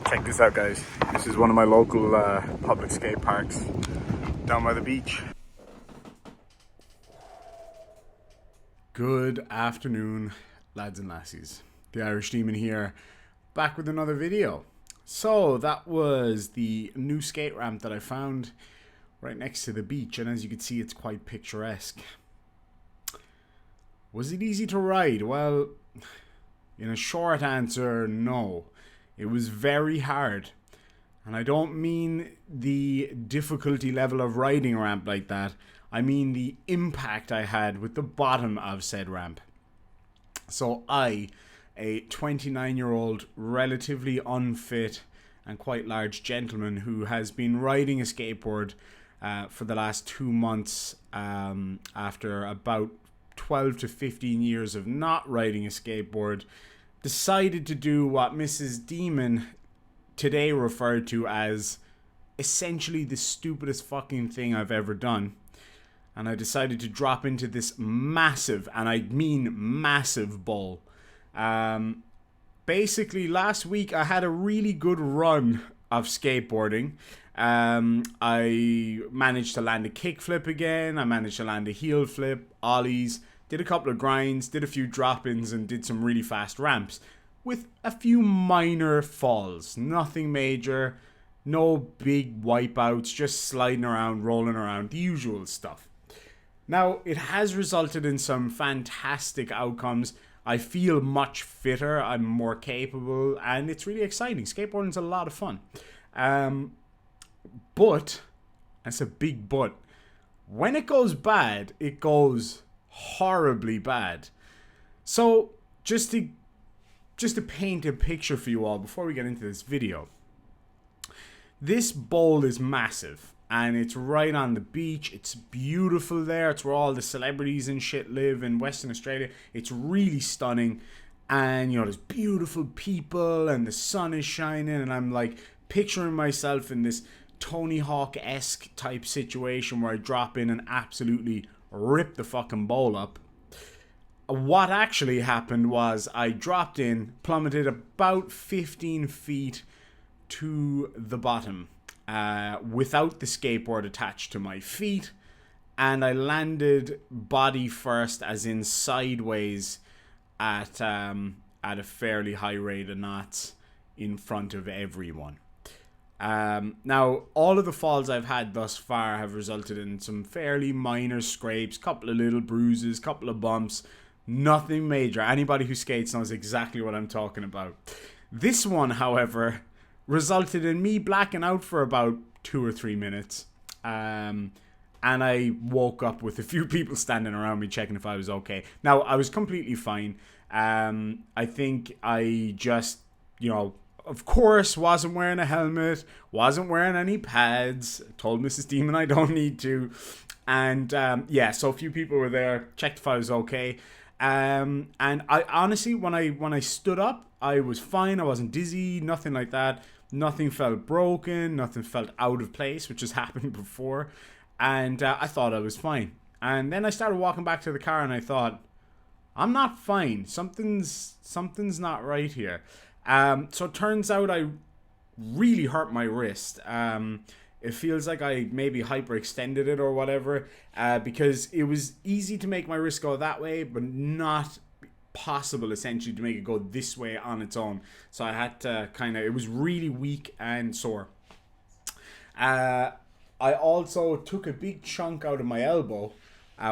Check this out, guys. This is one of my local public skate parks down by the beach. Good afternoon, lads and lassies. The Irish Demon here, back with another video. So that was the new skate ramp that I found right next to the beach, and as you can see, it's quite picturesque. Was it easy to ride? Well, in a short answer, no. It was very hard. And I don't mean the difficulty level of riding a ramp like that. I mean the impact I had with the bottom of said ramp. So I, a 29-year-old, relatively unfit and quite large gentleman who has been riding a skateboard for the last 2 months after about 12 to 15 years of not riding a skateboard, decided to do what Mrs. Demon today referred to as essentially the stupidest fucking thing I've ever done. And I decided to drop into this massive, and I mean massive, bowl. Basically, last week I had a really good run of skateboarding. I managed to land a kickflip again. I managed to land a heel flip, ollies. Did a couple of grinds, did a few drop-ins, and did some really fast ramps with a few minor falls. Nothing major, no big wipeouts, just sliding around, rolling around, the usual stuff. Now, it has resulted in some fantastic outcomes. I feel much fitter, I'm more capable, and it's really exciting. Skateboarding's a lot of fun. But, that's a big but, when it goes bad, it goes horribly bad. So just to paint a picture for you all before we get into this video, this bowl is massive and it's right on the beach. It's beautiful there. It's where all the celebrities and shit live in Western Australia. It's really stunning, and you know, there's beautiful people and the sun is shining, and I'm like picturing myself in this Tony Hawk-esque type situation where I drop in and absolutely rip the fucking bowl up. What actually happened was I dropped in, plummeted about 15 feet to the bottom without the skateboard attached to my feet, and I landed body first, as in sideways, at a fairly high rate of knots in front of everyone. Now, all of the falls I've had thus far have resulted in some fairly minor scrapes, couple of little bruises, couple of bumps, nothing major. Anybody who skates knows exactly what I'm talking about. This one, however, resulted in me blacking out for about 2 or 3 minutes. And I woke up with a few people standing around me checking if I was okay. Now, I was completely fine. I think I just, of course, wasn't wearing a helmet, wasn't wearing any pads, told Mrs. Demon I don't need to, and so a few people were there, checked if I was okay, and I honestly, when I stood up, I was fine. I wasn't dizzy, nothing like that, nothing felt broken, nothing felt out of place, which has happened before, and I thought I was fine. And then I started walking back to the car, and I thought, I'm not fine, something's not right here. So it turns out I really hurt my wrist. It feels like I maybe hyperextended it or whatever, because it was easy to make my wrist go that way, but not possible essentially to make it go this way on its own. So I had to it was really weak and sore. I also took a big chunk out of my elbow,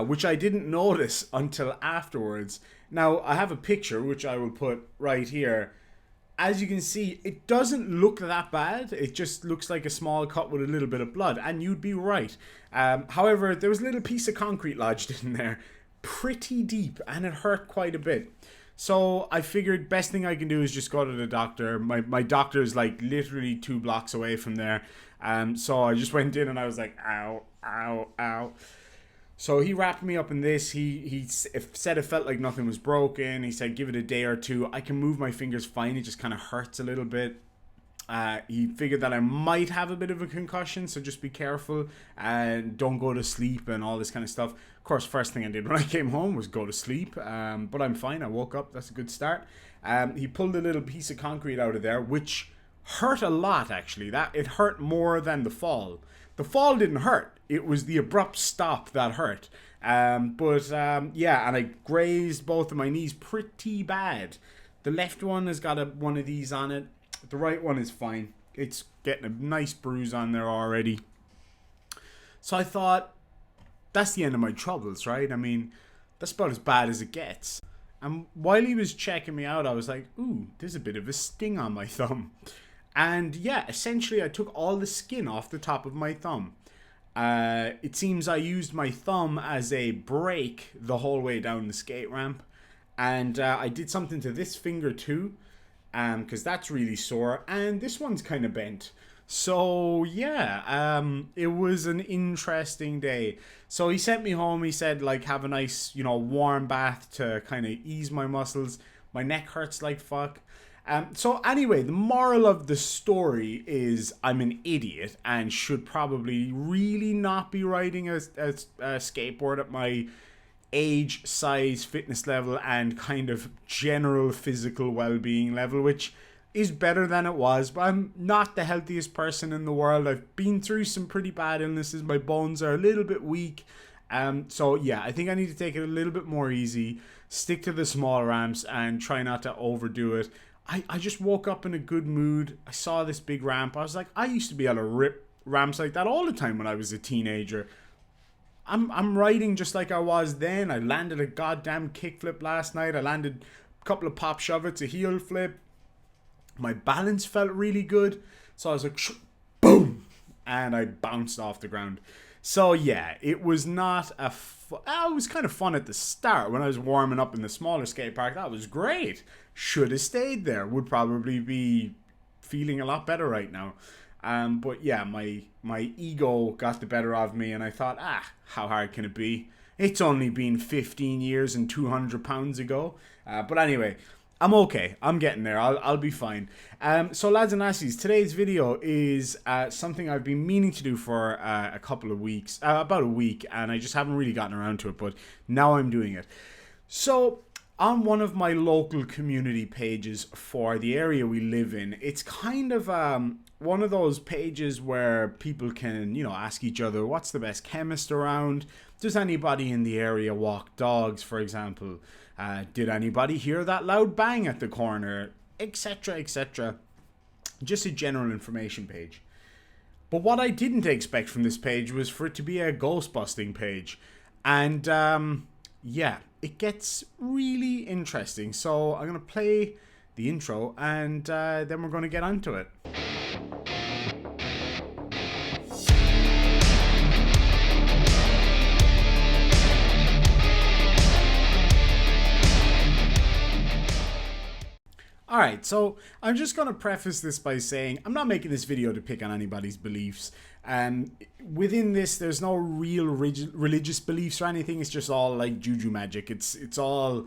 which I didn't notice until afterwards. Now, I have a picture, which I will put right here. As you can see, it doesn't look that bad. It just looks like a small cut with a little bit of blood, and you'd be right. However, there was a little piece of concrete lodged in there, pretty deep, and it hurt quite a bit. So I figured best thing I can do is just go to the doctor. My doctor is like literally 2 blocks away from there. So I just went in and I was like, ow, ow, ow. So he wrapped me up in this. He said it felt like nothing was broken. He said, give it a day or two. I can move my fingers fine. It just kind of hurts a little bit. He figured that I might have a bit of a concussion, so just be careful and don't go to sleep and all this kind of stuff. Of course, first thing I did when I came home was go to sleep, but I'm fine. I woke up. That's a good start. He pulled a little piece of concrete out of there, which hurt a lot, actually. That it hurt more than the fall. The fall didn't hurt. It was the abrupt stop that hurt. Yeah, and I grazed both of my knees pretty bad. The left one has got one of these on it. The right one is fine. It's getting a nice bruise on there already. So I thought, that's the end of my troubles, right? I mean, that's about as bad as it gets. And while he was checking me out, I was like, ooh, there's a bit of a sting on my thumb. And yeah, essentially I took all the skin off the top of my thumb. It seems I used my thumb as a brake the whole way down the skate ramp. And I did something to this finger too, because that's really sore. And this one's kind of bent. So yeah, it was an interesting day. So he sent me home. He said, like, have a nice, warm bath to kind of ease my muscles. My neck hurts like fuck. So anyway, the moral of the story is I'm an idiot and should probably really not be riding a skateboard at my age, size, fitness level, and kind of general physical well-being level, which is better than it was. But I'm not the healthiest person in the world. I've been through some pretty bad illnesses. My bones are a little bit weak. So yeah, I think I need to take it a little bit more easy, stick to the small ramps, and try not to overdo it. I just woke up in a good mood. I saw this big ramp. I was like, I used to be able to rip ramps like that all the time when I was a teenager. I'm riding just like I was then. I landed a goddamn kickflip last night. I landed a couple of pop shove-its, a heel flip. My balance felt really good. So I was like, boom! And I bounced off the ground. So yeah, it was not it was kind of fun at the start when I was warming up in the smaller skate park. That was great. Should have stayed there. Would probably be feeling a lot better right now. But yeah, my ego got the better of me, and I thought, how hard can it be? It's only been 15 years and 200 pounds ago. But anyway, I'm okay. I'm getting there. I'll be fine. So lads and lassies, today's video is something I've been meaning to do for a couple of weeks, about a week, and I just haven't really gotten around to it, but now I'm doing it. So on one of my local community pages for the area we live in, it's kind of one of those pages where people can, ask each other, what's the best chemist around? Does anybody in the area walk dogs, for example? Did anybody hear that loud bang at the corner? Etc, etc. Just a general information page. But what I didn't expect from this page was for it to be a ghost busting page. And yeah, it gets really interesting. So I'm going to play the intro, and then we're going to get onto it. Alright, so I'm just going to preface this by saying I'm not making this video to pick on anybody's beliefs. Within this, there's no real religious beliefs or anything. It's just all like Juju magic. It's all,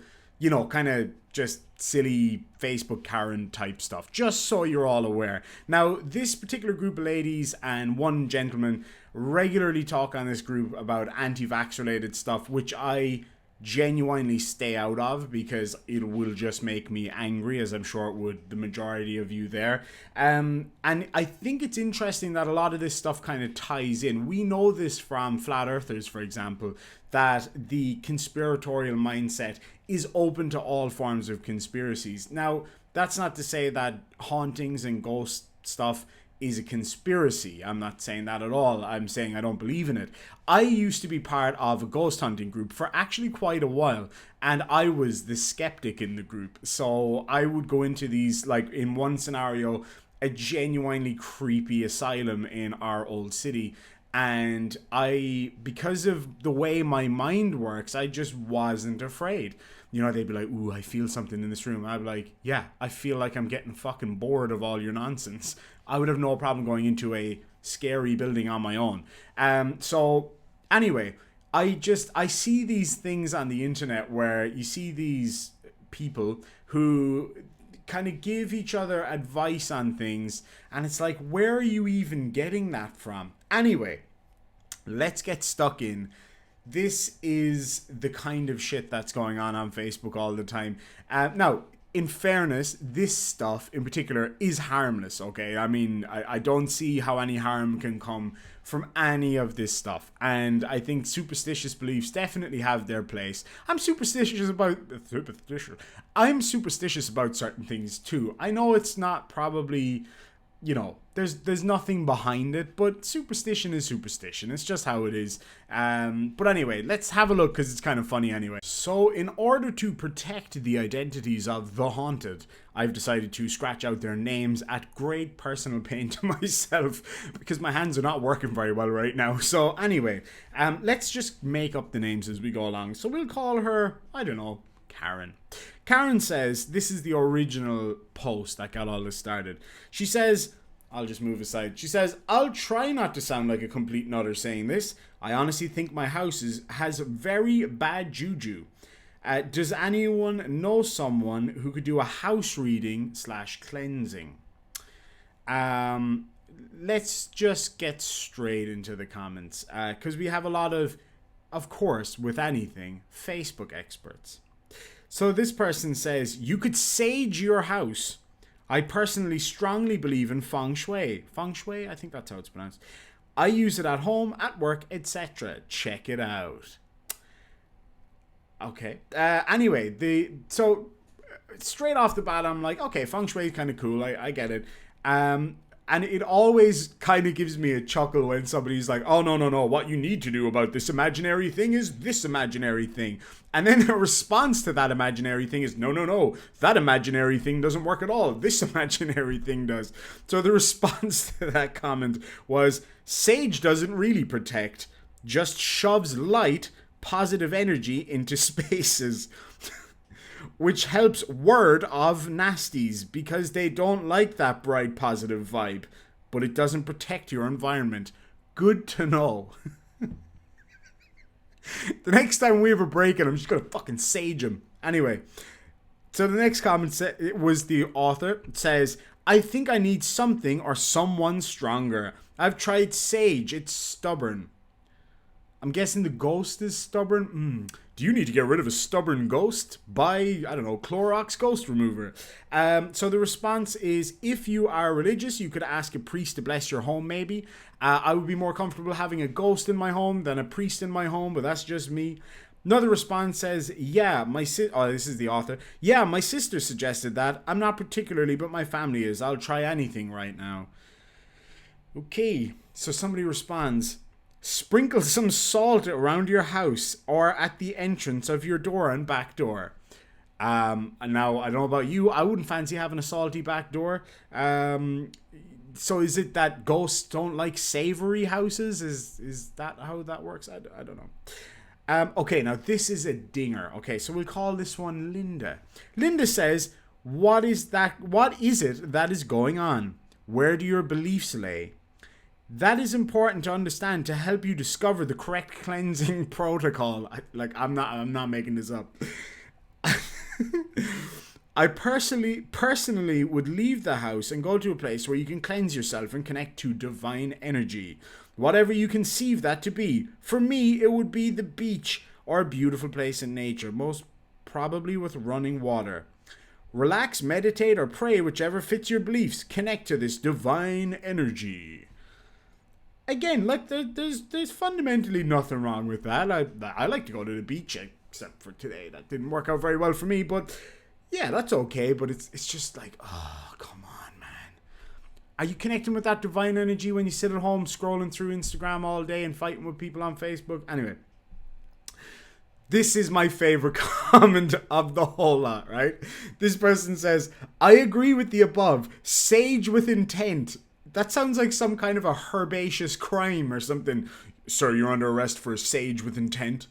kind of just silly Facebook Karen type stuff. Just so you're all aware. Now, this particular group of ladies and one gentleman regularly talk on this group about anti-vax related stuff, which I genuinely stay out of because it will just make me angry, as I'm sure it would the majority of you there. And I think it's interesting that a lot of this stuff kind of ties in. We know this from flat earthers, for example, that the conspiratorial mindset is open to all forms of conspiracies. Now, that's not to say that hauntings and ghost stuff is a conspiracy. I'm not saying that at all. I'm saying I don't believe in it. I used to be part of a ghost hunting group for actually quite a while, and I was the skeptic in the group. So I would go into these, like in one scenario, a genuinely creepy asylum in our old city, and because of the way my mind works, I just wasn't afraid. They'd be like, ooh, I feel something in this room. I'd be like, yeah, I feel like I'm getting fucking bored of all your nonsense. I would have no problem going into a scary building on my own. So anyway, I see these things on the internet where you see these people who kind of give each other advice on things, and it's like, where are you even getting that from? Anyway, let's get stuck in. This is the kind of shit that's going on Facebook all the time. Now, in fairness, this stuff in particular is harmless, okay? I mean, I don't see how any harm can come from any of this stuff. And I think superstitious beliefs definitely have their place. I'm superstitious about certain things too. I know it's not probably, you know, there's nothing behind it, but superstition is superstition. It's just how it is. But anyway, let's have a look because it's kind of funny anyway. So in order to protect the identities of the haunted, I've decided to scratch out their names at great personal pain to myself because my hands are not working very well right now. So anyway, let's just make up the names as we go along. So we'll call her, I don't know, Karen. Karen says, this is the original post that got all this started. She says, I'll just move aside. She says, I'll try not to sound like a complete nutter saying this. I honestly think my house has very bad juju. Does anyone know someone who could do a house reading / cleansing? Let's just get straight into the comments. Because we have a lot of course, with anything, Facebook experts. So this person says, you could sage your house. I personally strongly believe in Feng Shui. Feng Shui? I think that's how it's pronounced. I use it at home, at work, etc. Check it out. Okay. Anyway, so straight off the bat, I'm like, okay, Feng Shui is kind of cool. I get it. And it always kind of gives me a chuckle when somebody's like, oh, no. What you need to do about this imaginary thing is this imaginary thing. And then the response to that imaginary thing is, no. That imaginary thing doesn't work at all. This imaginary thing does. So the response to that comment was, sage doesn't really protect, just shoves light, positive energy into spaces. Which helps word of nasties because they don't like that bright positive vibe, but it doesn't protect your environment. Good to know. The next time we have a break-in, I'm just gonna fucking sage him. Anyway, so the next comment was the author says, I think I need something or someone stronger. I've tried sage, it's stubborn. I'm guessing the ghost is stubborn. Do you need to get rid of a stubborn ghost? Buy, I don't know, Clorox ghost remover. So the response is, if you are religious, you could ask a priest to bless your home maybe. I would be more comfortable having a ghost in my home than a priest in my home, but that's just me. Another response says, yeah, this is the author. Yeah, my sister suggested that. I'm not particularly, but my family is. I'll try anything right now. Okay, so somebody responds, sprinkle some salt around your house or at the entrance of your door and back door. And now, I don't know about you, I wouldn't fancy having a salty back door. So is it that ghosts don't like savory houses? Is that how that works? I don't know. Okay, now this is a dinger. Okay, so we'll call this one Linda. Linda says, what is it that is going on? Where do your beliefs lay? That is important to understand to help you discover the correct cleansing protocol. I'm not making this up. I personally would leave the house and go to a place where you can cleanse yourself and connect to divine energy. Whatever you conceive that to be. For me, it would be the beach or a beautiful place in nature, most probably with running water. Relax, meditate, or pray, whichever fits your beliefs. Connect to this divine energy. Again, like there's fundamentally nothing wrong with that. I like to go to the beach, except for today. That didn't work out very well for me, but yeah, that's okay. But it's just like, oh, come on, man. Are you connecting with that divine energy when you sit at home scrolling through Instagram all day and fighting with people on Facebook? Anyway, this is my favorite comment of the whole lot, right? This person says, I agree with the above. Sage with intent. That sounds like some kind of a herbaceous crime or something. Sir, you're under arrest for sage with intent.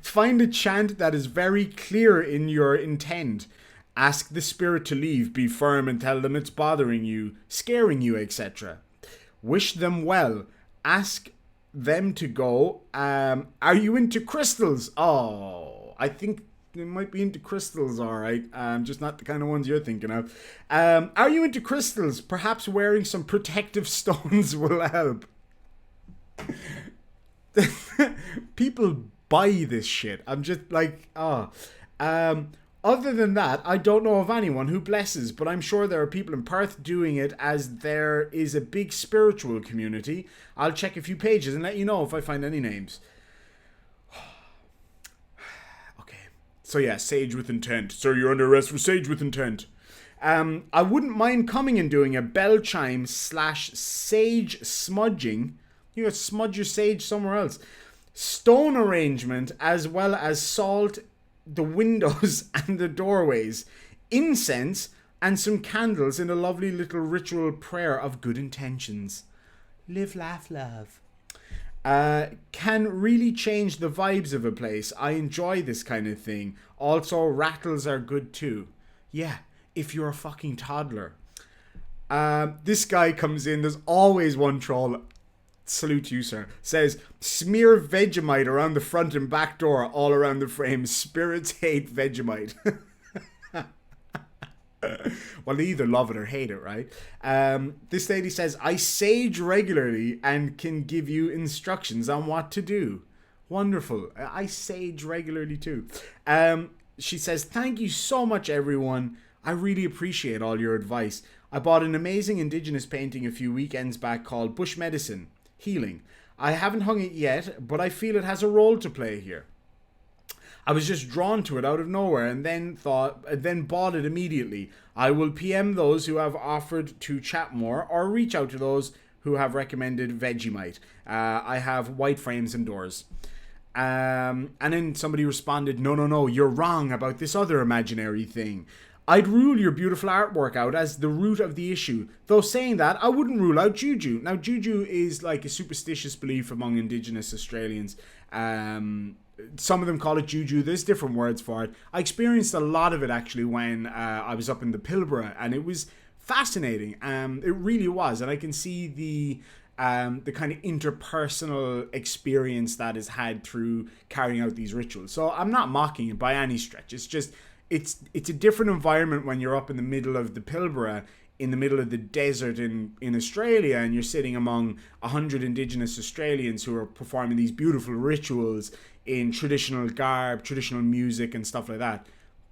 Find a chant that is very clear in your intent. Ask the spirit to leave. Be firm and tell them it's bothering you, scaring you, etc. Wish them well. Ask them to go. Are you into crystals? Oh, I think they might be into crystals, alright. Just not the kind of ones you're thinking of. Are you into crystals? Perhaps wearing some protective stones will help. People buy this shit. I'm just like, Other than that, I don't know of anyone who blesses, but I'm sure there are people in Perth doing it, as there is a big spiritual community. I'll check a few pages and let you know if I find any names. Okay. So yeah, sage with intent. Sir, you're under arrest for sage with intent. I wouldn't mind coming and doing a bell chime / sage smudging. You gotta smudge your sage somewhere else. Stone arrangement, as well as salt the windows and the doorways, incense, and some candles in a lovely little ritual prayer of good intentions. Live, laugh, love. Can really change the vibes of a place. I enjoy this kind of thing. Also, rattles are good too. Yeah, if you're a fucking toddler. This guy comes in. There's always one troll. Salute you, sir. Says, smear Vegemite around the front and back door, all around the frame. Spirits hate Vegemite. Well, they either love it or hate it, right? This lady says, I sage regularly and can give you instructions on what to do. Wonderful. I sage regularly too. She says, thank you so much, everyone. I really appreciate all your advice. I bought an amazing indigenous painting a few weekends back called Bush Medicine Healing. I haven't hung it yet, but I feel it has a role to play here. I was just drawn to it out of nowhere and then bought it immediately. I will PM those who have offered to chat more or reach out to those who have recommended Vegemite. I have white frames and doors. And then somebody responded, no, you're wrong about this other imaginary thing. I'd rule your beautiful artwork out as the root of the issue. Though saying that, I wouldn't rule out Juju. Now, Juju is like a superstitious belief among Indigenous Australians. Some of them call it Juju. There's different words for it. I experienced a lot of it, actually, when I was up in the Pilbara. And it was fascinating. It really was. And I can see the kind of interpersonal experience that is had through carrying out these rituals. So I'm not mocking it by any stretch. It's just... It's a different environment when you're up in the middle of the Pilbara, in the middle of the desert in Australia, and you're sitting among 100 Indigenous Australians who are performing these beautiful rituals in traditional garb, traditional music and stuff like that.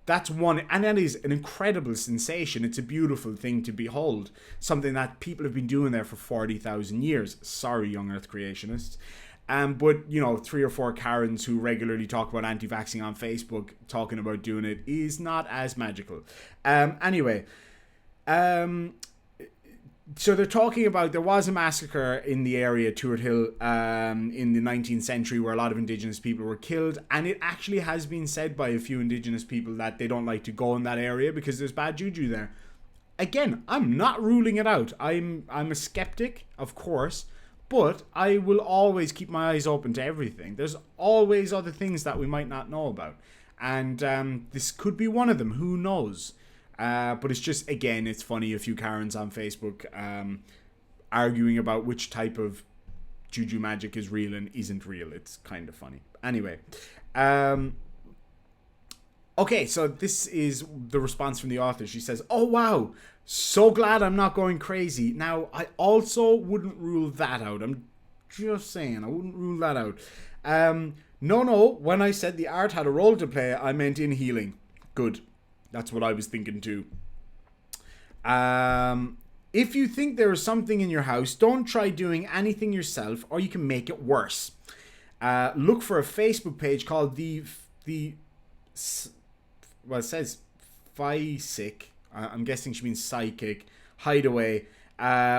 That's one, and that is an incredible sensation. It's a beautiful thing to behold. Something that people have been doing there for 40,000 years. Sorry, young Earth creationists. But, 3 or 4 Karens who regularly talk about anti-vaxxing on Facebook talking about doing it is not as magical. Anyway, so they're talking about there was a massacre in the area, Tuart Hill, in the 19th century where a lot of Indigenous people were killed. And it actually has been said by a few Indigenous people that they don't like to go in that area because there's bad juju there. Again, I'm not ruling it out. I'm a skeptic, of course. But I will always keep my eyes open to everything. There's always other things that we might not know about. And this could be one of them. Who knows? But it's just, again, it's funny. A few Karens on Facebook arguing about which type of juju magic is real and isn't real. It's kind of funny. Anyway. Okay, so this is the response from the author. She says, oh, wow. So glad I'm not going crazy. Now, I also wouldn't rule that out. I'm just saying, I wouldn't rule that out. No, when I said the art had a role to play, I meant in healing. Good. That's what I was thinking too. If you think there is something in your house, don't try doing anything yourself or you can make it worse. Look for a Facebook page called it says Physic. I'm guessing she means psychic hideaway,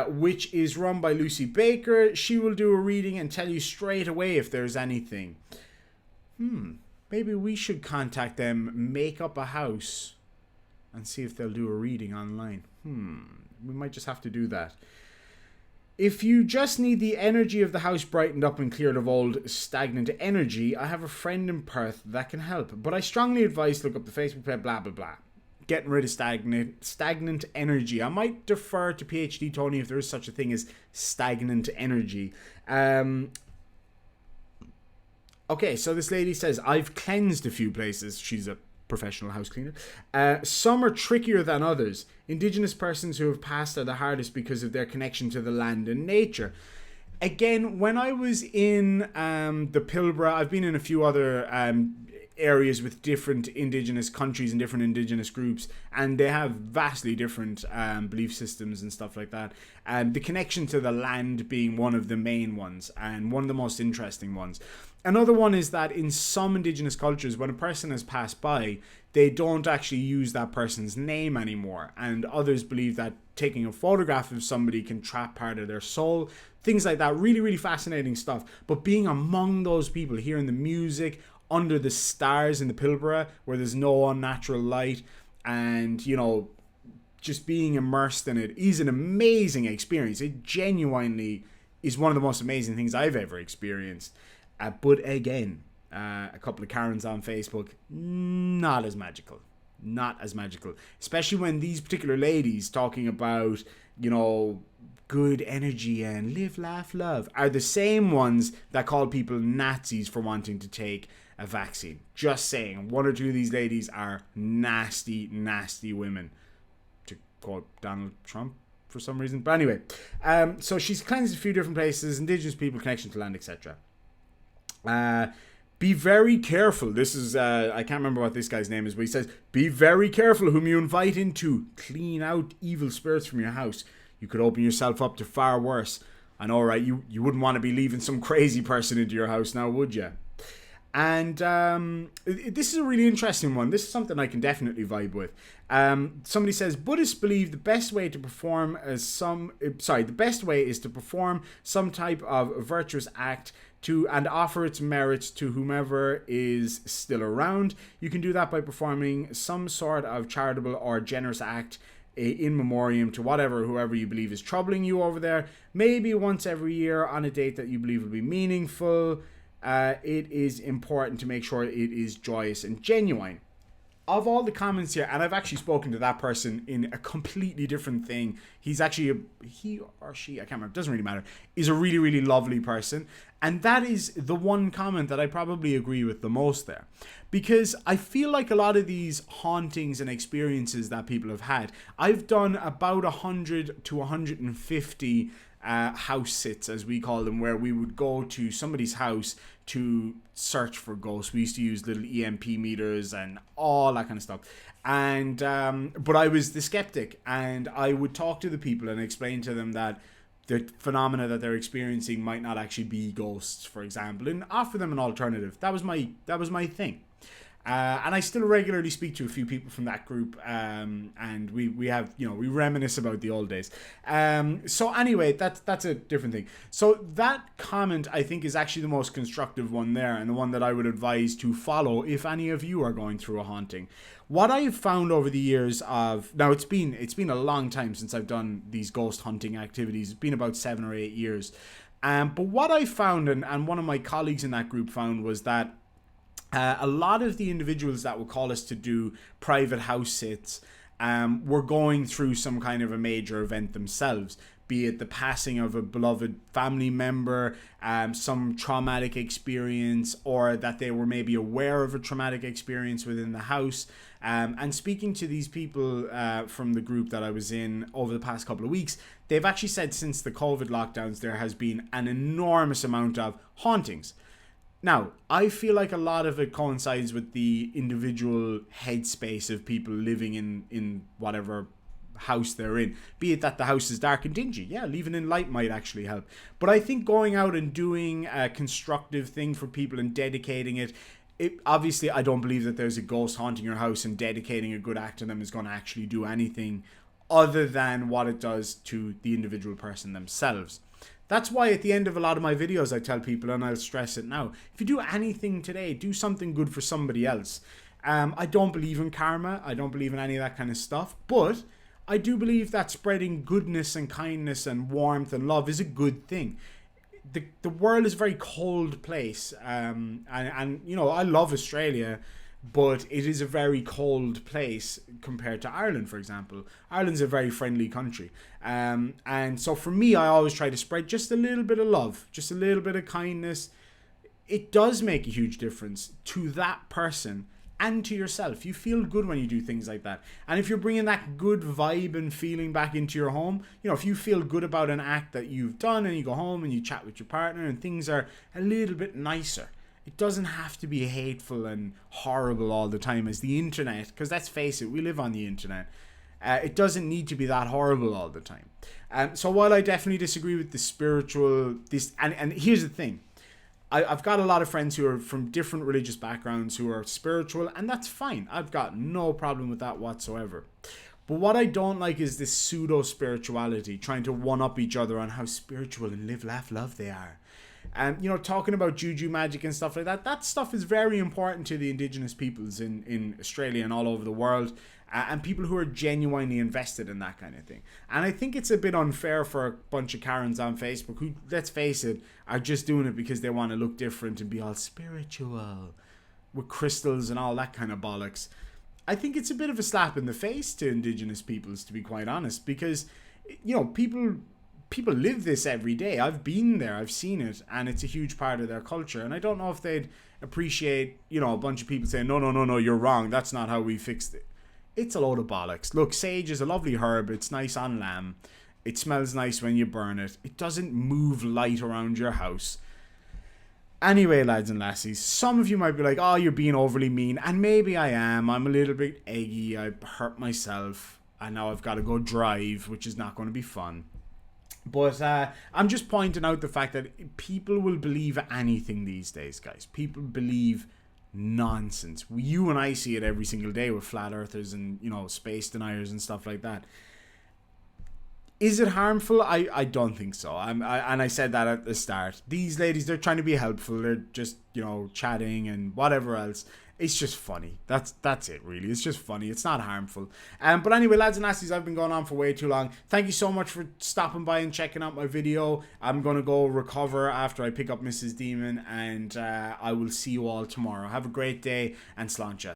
which is run by Lucy Baker. She will do a reading and tell you straight away if there's anything. Maybe we should contact them, make up a house, and see if they'll do a reading online. We might just have to do that. If you just need the energy of the house brightened up and cleared of old stagnant energy, I have a friend in Perth that can help. But I strongly advise to look up the Facebook page, blah, blah, blah. Getting rid of stagnant energy. I might defer to PhD Tony if there is such a thing as stagnant energy. Okay, so this lady says, I've cleansed a few places. She's a professional house cleaner. Some are trickier than others. Indigenous persons who have passed are the hardest because of their connection to the land and nature. Again, when I was in the Pilbara, I've been in a few other areas with different indigenous countries and different indigenous groups, and they have vastly different belief systems and stuff like that. And the connection to the land being one of the main ones and one of the most interesting ones. Another one is that in some indigenous cultures, when a person has passed by, they don't actually use that person's name anymore. And others believe that taking a photograph of somebody can trap part of their soul. Things like that. Really, really fascinating stuff. But being among those people, hearing the music, under the stars in the Pilbara, where there's no unnatural light, and, you know, just being immersed in it is an amazing experience. It genuinely is one of the most amazing things I've ever experienced. But again, a couple of Karens on Facebook, not as magical. Not as magical. Especially when these particular ladies talking about, you know, good energy and live, laugh, love are the same ones that call people Nazis for wanting to take a vaccine. Just saying, one or two of these ladies are nasty, nasty women, to quote Donald Trump for some reason. But anyway, so she's cleansed a few different places, indigenous people, connection to land, etc. Be very careful. This is, I can't remember what this guy's name is, but he says, be very careful whom you invite in to clean out evil spirits from your house. You could open yourself up to far worse. I know, right? You wouldn't want to be leaving some crazy person into your house now, would you? And this is a really interesting one. This is something I can definitely vibe with. Somebody says, Buddhists believe the best way is to perform some type of virtuous act and offer its merits to whomever is still around. You can do that by performing some sort of charitable or generous act in memoriam to whoever you believe is troubling you over there. Maybe once every year on a date that you believe will be meaningful. It is important to make sure it is joyous and genuine. Of all the comments here, and I've actually spoken to that person in a completely different thing. He's actually, he or she, I can't remember, doesn't really matter, is a really, really lovely person. And that is the one comment that I probably agree with the most there. Because I feel like a lot of these hauntings and experiences that people have had, I've done about 100 to 150 house sits, as we call them, where we would go to somebody's house to search for ghosts. We used to use little EMP meters and all that kind of stuff. And but I was the skeptic, and I would talk to the people and explain to them that the phenomena that they're experiencing might not actually be ghosts, for example, and offer them an alternative. That was my thing. And I still regularly speak to a few people from that group, and we have, you know, we reminisce about the old days. So anyway, that's a different thing. So that comment, I think, is actually the most constructive one there, and the one that I would advise to follow if any of you are going through a haunting. What I've found over the years now it's been a long time since I've done these ghost hunting activities. It's been about 7 or 8 years. But what I found, and one of my colleagues in that group found, was that a lot of the individuals that would call us to do private house sits were going through some kind of a major event themselves, be it the passing of a beloved family member, some traumatic experience, or that they were maybe aware of a traumatic experience within the house. And speaking to these people from the group that I was in over the past couple of weeks, they've actually said since the COVID lockdowns, there has been an enormous amount of hauntings. Now, I feel like a lot of it coincides with the individual headspace of people living in whatever house they're in. Be it that the house is dark and dingy. Yeah, leaving in light might actually help. But I think going out and doing a constructive thing for people and dedicating it, obviously, I don't believe that there's a ghost haunting your house, and dedicating a good act to them is going to actually do anything other than what it does to the individual person themselves. That's why at the end of a lot of my videos I tell people, and I'll stress it now, if you do anything today, do something good for somebody else. I don't believe in karma. I don't believe in any of that kind of stuff. But I do believe that spreading goodness and kindness and warmth and love is a good thing. The world is a very cold place. And you know, I love Australia, but it is a very cold place compared to Ireland, for example. Ireland's a very friendly country. And so for me, I always try to spread just a little bit of love, just a little bit of kindness. It does make a huge difference to that person and to yourself. You feel good when you do things like that. And if you're bringing that good vibe and feeling back into your home, you know, if you feel good about an act that you've done and you go home and you chat with your partner and things are a little bit nicer, It doesn't have to be hateful and horrible all the time as the internet, because let's face it, we live on the internet. It doesn't need to be that horrible all the time. So while I definitely disagree with the spiritual, and here's the thing. I've got a lot of friends who are from different religious backgrounds who are spiritual, and that's fine. I've got no problem with that whatsoever. But what I don't like is this pseudo-spirituality, trying to one-up each other on how spiritual and live, laugh, love they are. And, you know, talking about Juju magic and stuff like that, that stuff is very important to the indigenous peoples in Australia and all over the world, and people who are genuinely invested in that kind of thing. And I think it's a bit unfair for a bunch of Karens on Facebook who, let's face it, are just doing it because they want to look different and be all spiritual with crystals and all that kind of bollocks. I think it's a bit of a slap in the face to indigenous peoples, to be quite honest, because, you know, people live this every day. I've been there, I've seen it, and it's a huge part of their culture. And I don't know if they'd appreciate, you know, a bunch of people saying, no, you're wrong, that's not how we fixed it. It's a load of bollocks. Look, sage is a lovely herb. It's nice on lamb. It smells nice when you burn it. It doesn't move light around your house. Anyway, lads and lassies, some of you might be like, oh, you're being overly mean. And maybe I am. I'm a little bit eggy. I hurt myself. And now I've got to go drive, which is not going to be fun. But I'm just pointing out the fact that people will believe anything these days, guys. People believe nonsense. You and I see it every single day with flat earthers and, you know, space deniers and stuff like that. Is it harmful? I don't think so. And I said that at the start. These ladies, they're trying to be helpful. They're just, you know, chatting and whatever else. It's just funny. That's it, really. It's just funny. It's not harmful. But anyway, lads and lassies, I've been going on for way too long. Thank you so much for stopping by and checking out my video. I'm going to go recover after I pick up Mrs. Demon, and I will see you all tomorrow. Have a great day, and sláinte.